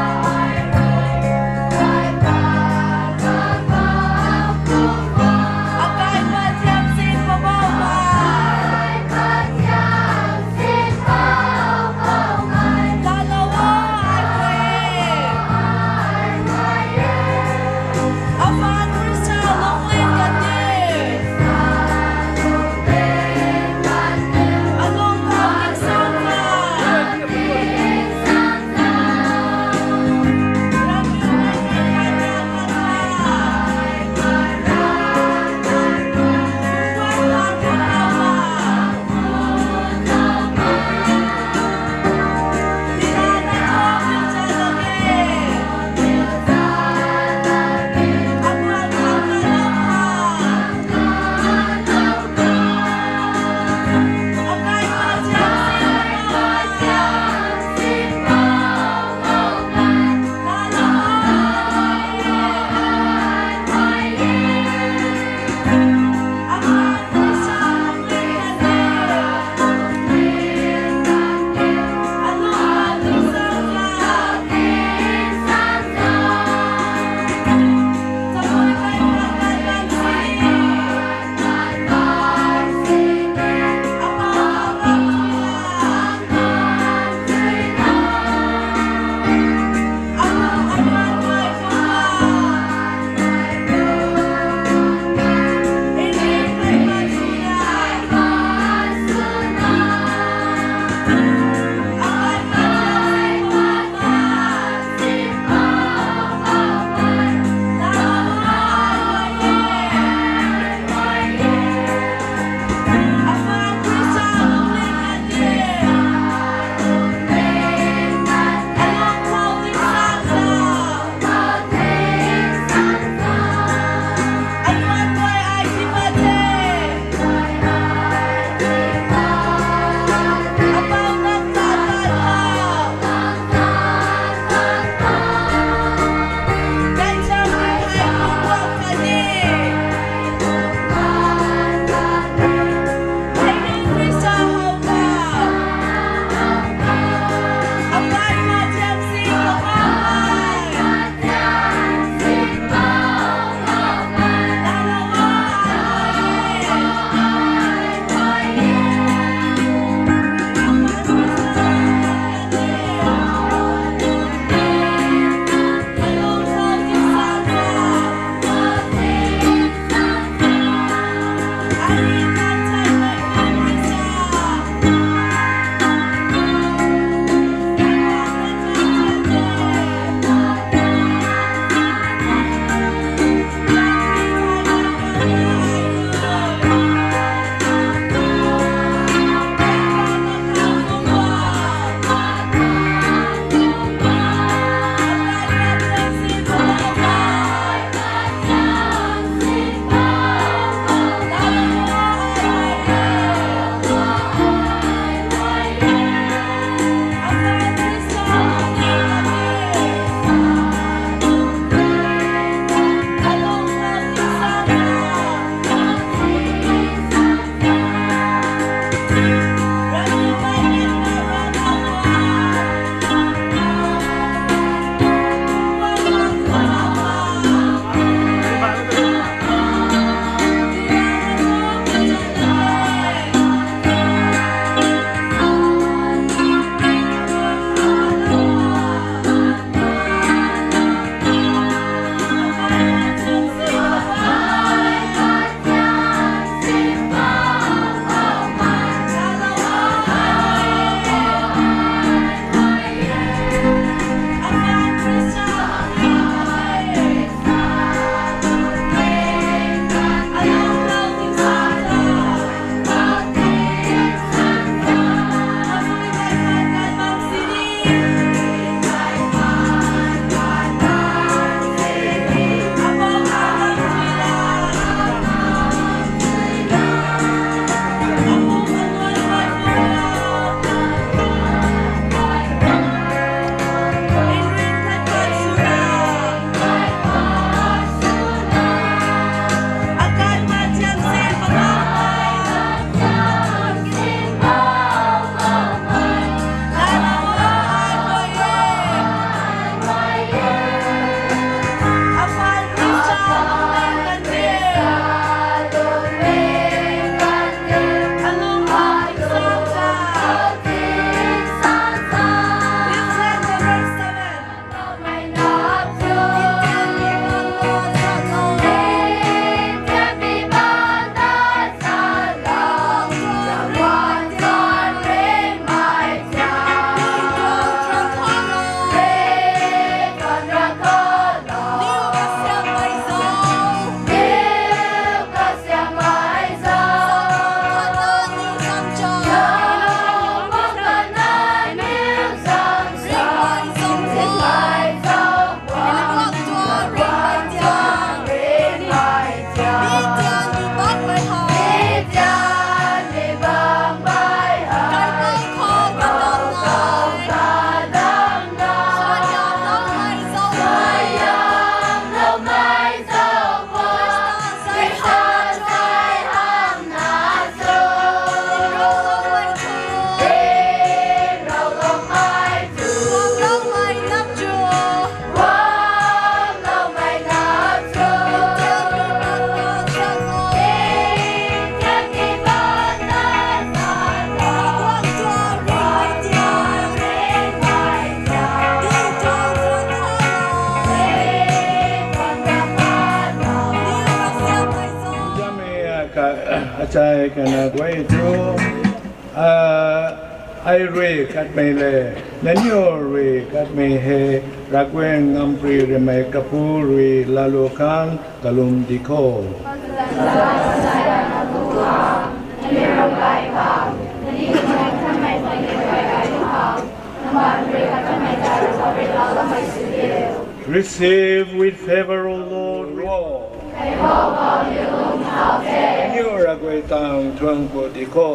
sai kana quay chu ai re kat me le nanyo re kat me he rakwen ngam pri re me kapu re lalokan kalum diko Receive with favor, O Lord, all. You are a great town, Tuanko Diko.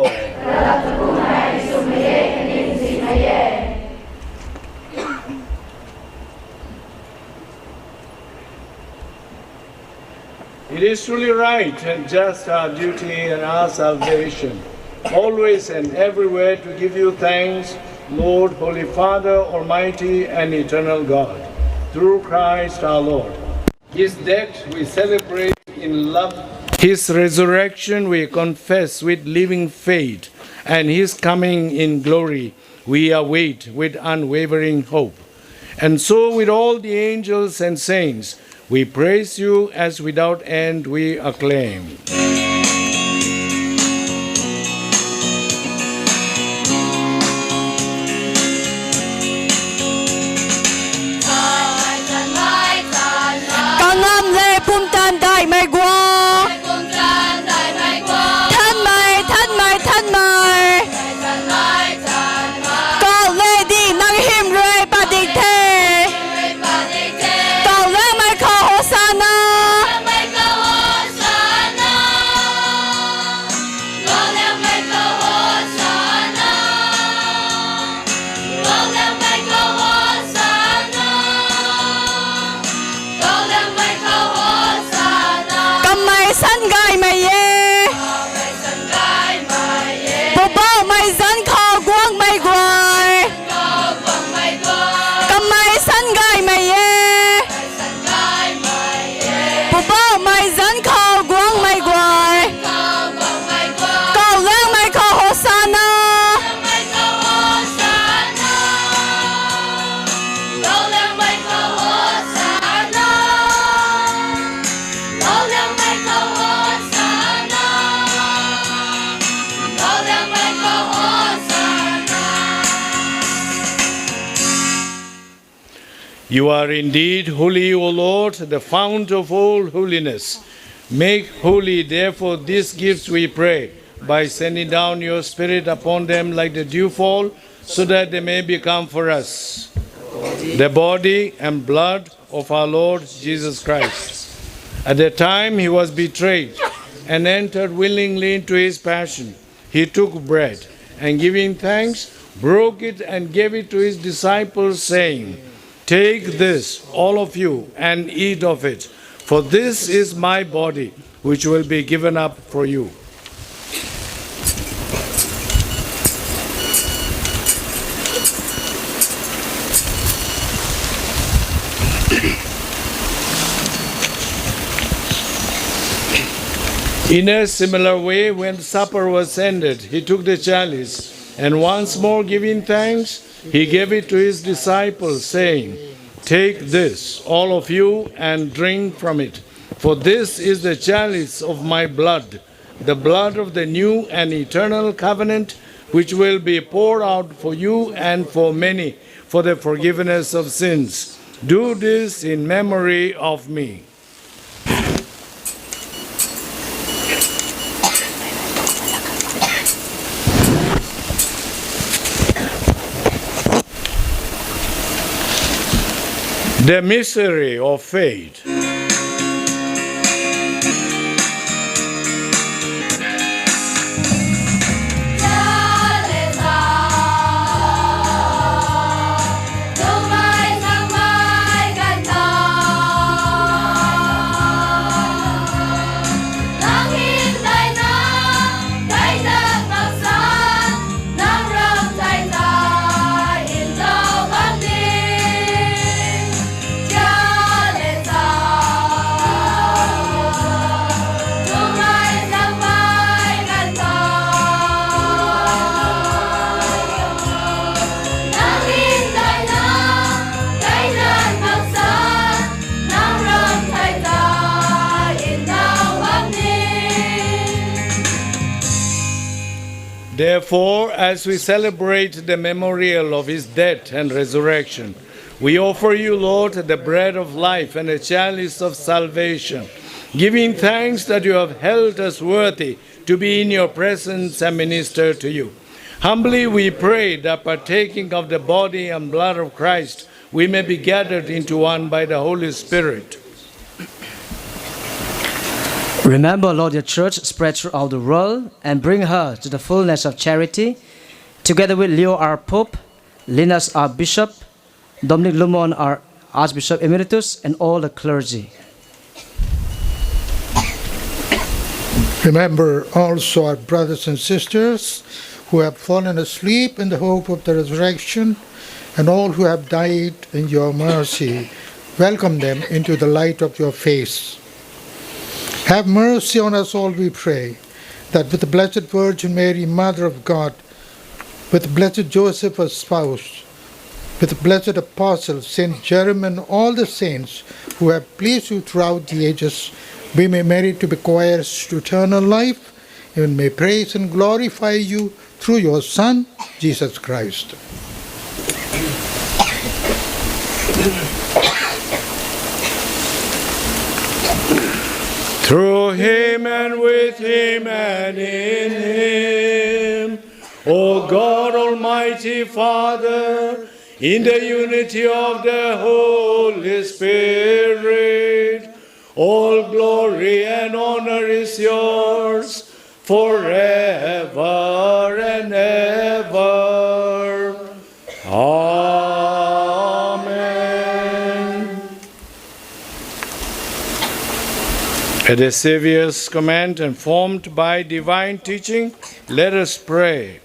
It is truly right and just our duty and our salvation, always and everywhere to give you thanks, Lord, Holy Father, Almighty and Eternal God, through Christ our Lord. His death we celebrate in love. His resurrection we confess with living faith, and His coming in glory we await with unwavering hope. And so with all the angels and saints, we praise you as without end we acclaim. Mai qua thân mày cậu lê đi năng hiểm rồi bà đi thế cậu lê mày khổ hồ sana sân gai mày ye bộ bao mày dẫn kho quang mày quài cầm mày sân gai mày ye bộ bao mày dẫn kho quang mày quài cầu lên mày kho hồ sana You are indeed holy, O Lord, the fount of all holiness. Make holy, therefore, these gifts, we pray, by sending down your Spirit upon them like the dewfall, so that they may become for us the body and blood of our Lord Jesus Christ. At the time he was betrayed and entered willingly into his passion, he took bread, and giving thanks, broke it and gave it to his disciples, saying, "Take this, all of you, and eat of it, for this is my body, which will be given up for you." In a similar way, when supper was ended, he took the chalice, and once more giving thanks, he gave it to his disciples, saying, "Take this, all of you, and drink from it. For this is the chalice of my blood, the blood of the new and eternal covenant, which will be poured out for you and for many for the forgiveness of sins. Do this in memory of me." The mystery of faith. Cha Therefore, as we celebrate the memorial of his death and resurrection, we offer you, Lord, the bread of life and the chalice of salvation, giving thanks that you have held us worthy to be in your presence and minister to you. Humbly we pray that partaking of the body and blood of Christ, we may be gathered into one by the Holy Spirit. Remember, Lord, your church spread throughout the world and bring her to the fullness of charity, together with Leo, our Pope, Linus, our Bishop, Dominic Lumon, our Archbishop Emeritus, and all the clergy. Remember also our brothers and sisters who have fallen asleep in the hope of the resurrection, and all who have died in your mercy. Welcome them into the light of your face. Have mercy on us all, we pray, that with the Blessed Virgin Mary, Mother of God, with Blessed Joseph, her spouse, with the blessed apostles, Saint Jerome, and all the saints who have pleased you throughout the ages, we may merit to be co-heirs to eternal life, and may praise and glorify you through your Son, Jesus Christ. Through him and with him and in him, O God, Almighty Father, in the unity of the Holy Spirit, all glory and honor is yours forever and ever. Amen. At the Saviour's command and formed by divine teaching, let us pray.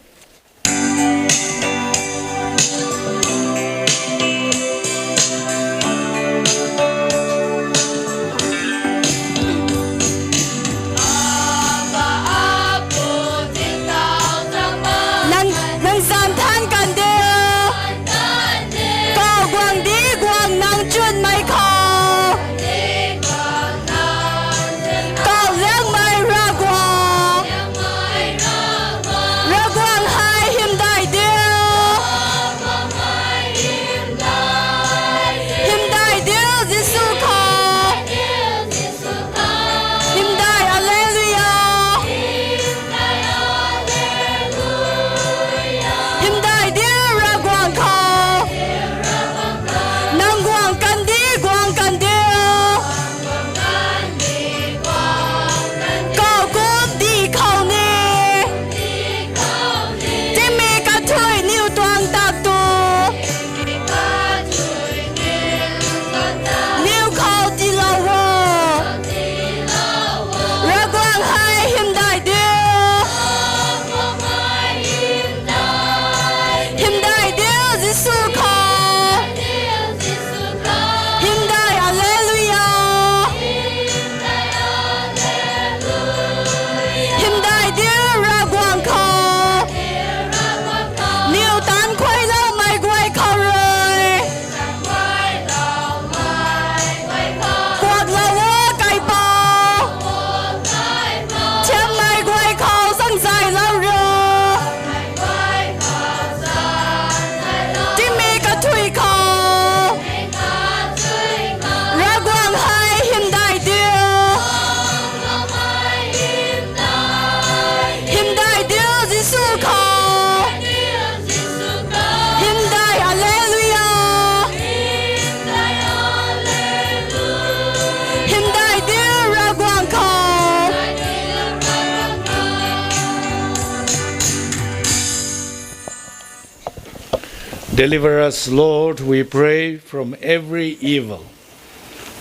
Deliver us, Lord, we pray, from every evil.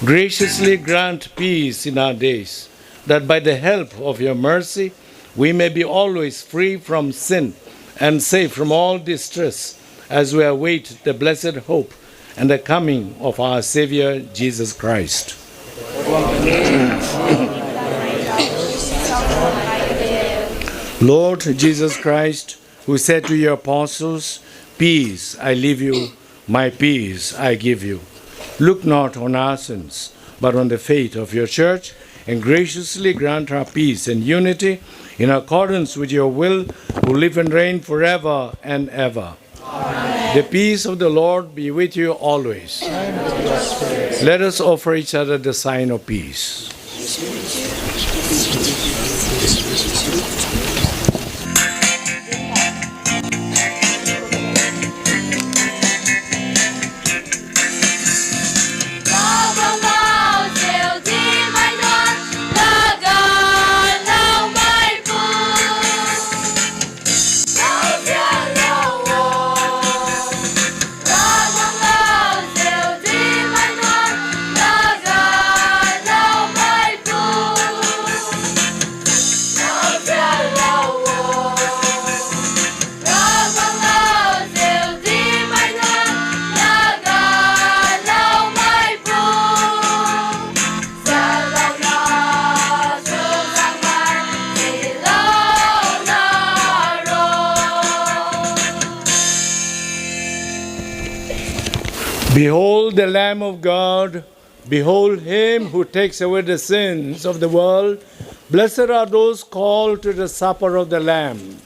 Graciously grant peace in our days, that by the help of your mercy we may be always free from sin and safe from all distress, as we await the blessed hope and the coming of our Savior, Jesus Christ. Lord Jesus Christ, who said to your apostles, "Peace I leave you, my peace I give you," look not on our sins, but on the faith of your church, and graciously grant her peace and unity in accordance with your will, who live and reign forever and ever. Amen. The peace of the Lord be with you always. Let us offer each other the sign of peace. Behold the Lamb of God, behold him who takes away the sins of the world. Blessed are those called to the supper of the Lamb.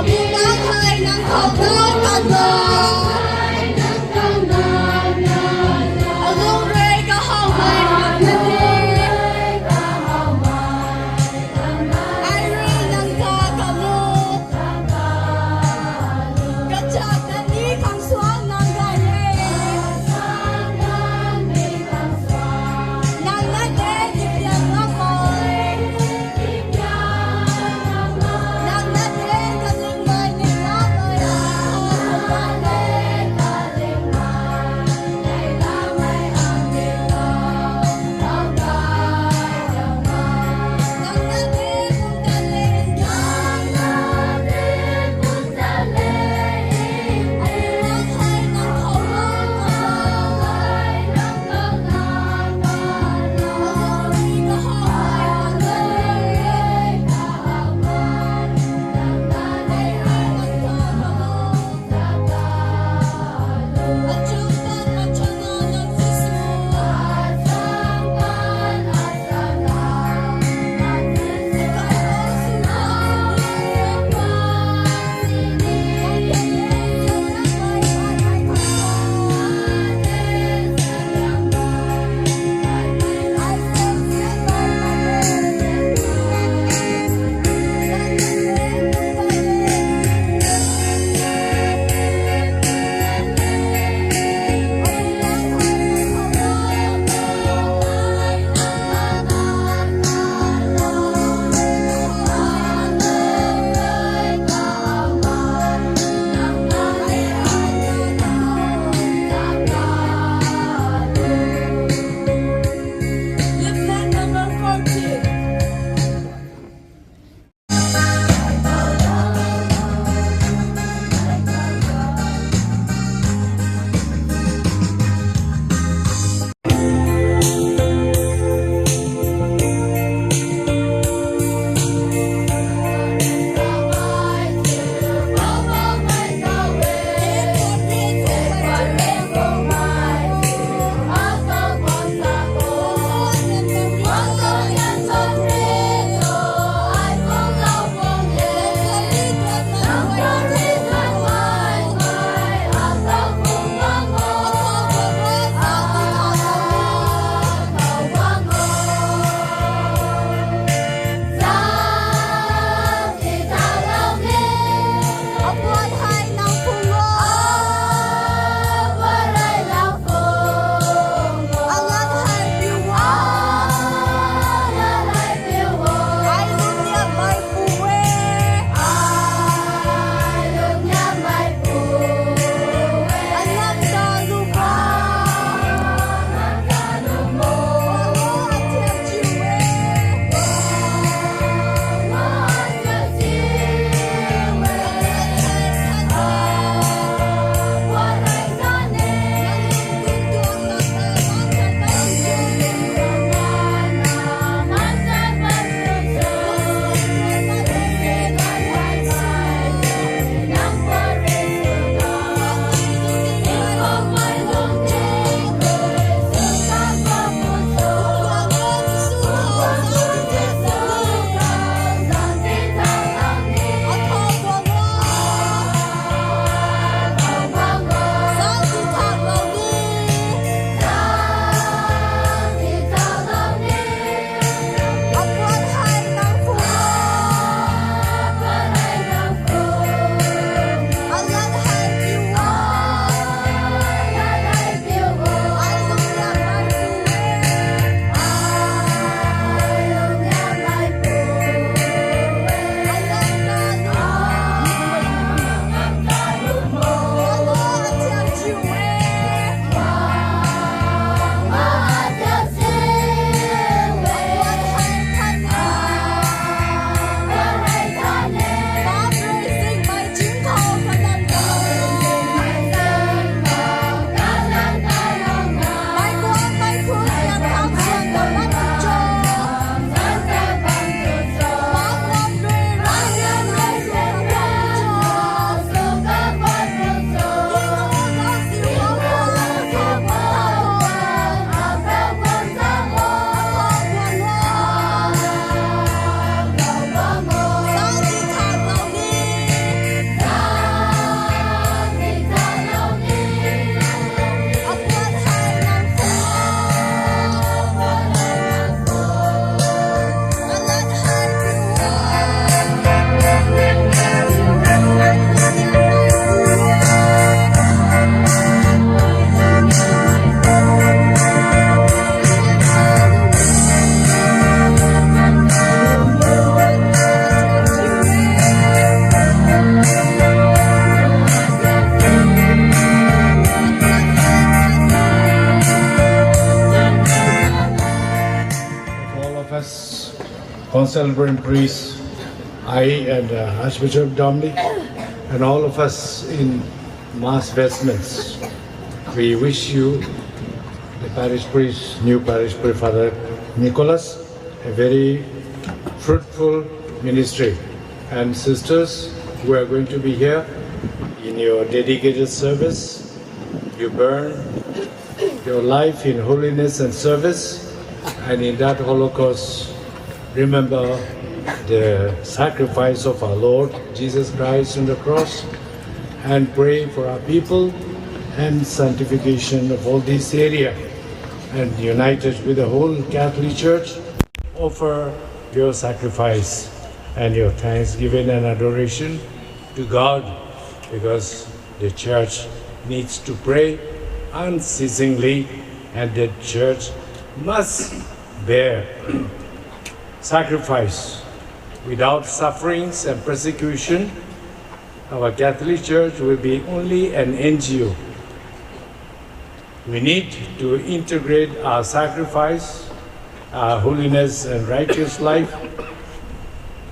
Abu concelebrant priest, I and Archbishop Dominic, and all of us in mass vestments, we wish you, the parish priest, new parish priest, Father Nicholas, a very fruitful ministry. And sisters who are going to be here in your dedicated service, you burn your life in holiness and service, and in that Holocaust, remember the sacrifice of our Lord Jesus Christ on the cross, and pray for our people and sanctification of all this area. And united with the whole Catholic Church, offer your sacrifice and your thanksgiving and adoration to God, because the Church needs to pray unceasingly, and the Church must bear sacrifice. Without sufferings and persecution, our Catholic Church will be only an NGO. We need to integrate our sacrifice, our holiness and righteous life,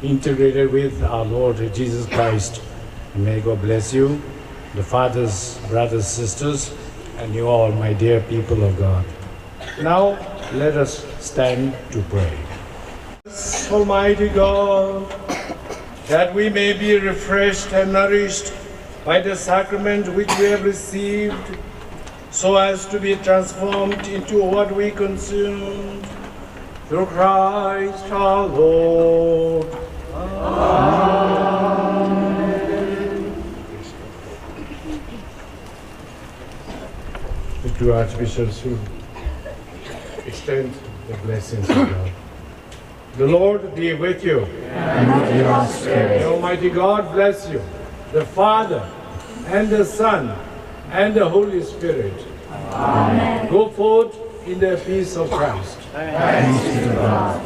integrated with our Lord Jesus Christ. And may God bless you, the fathers, brothers, sisters, and you all, my dear people of God. Now, let us stand to pray. Almighty God, that we may be refreshed and nourished by the sacrament which we have received, so as to be transformed into what we consume, through Christ our Lord. Amen. The two archbishops who extend the blessings of God. The Lord be with you. And with your spirit. The Almighty God bless you, the Father, and the Son, and the Holy Spirit. Amen. Go forth in the peace of Christ. Thanks be to God.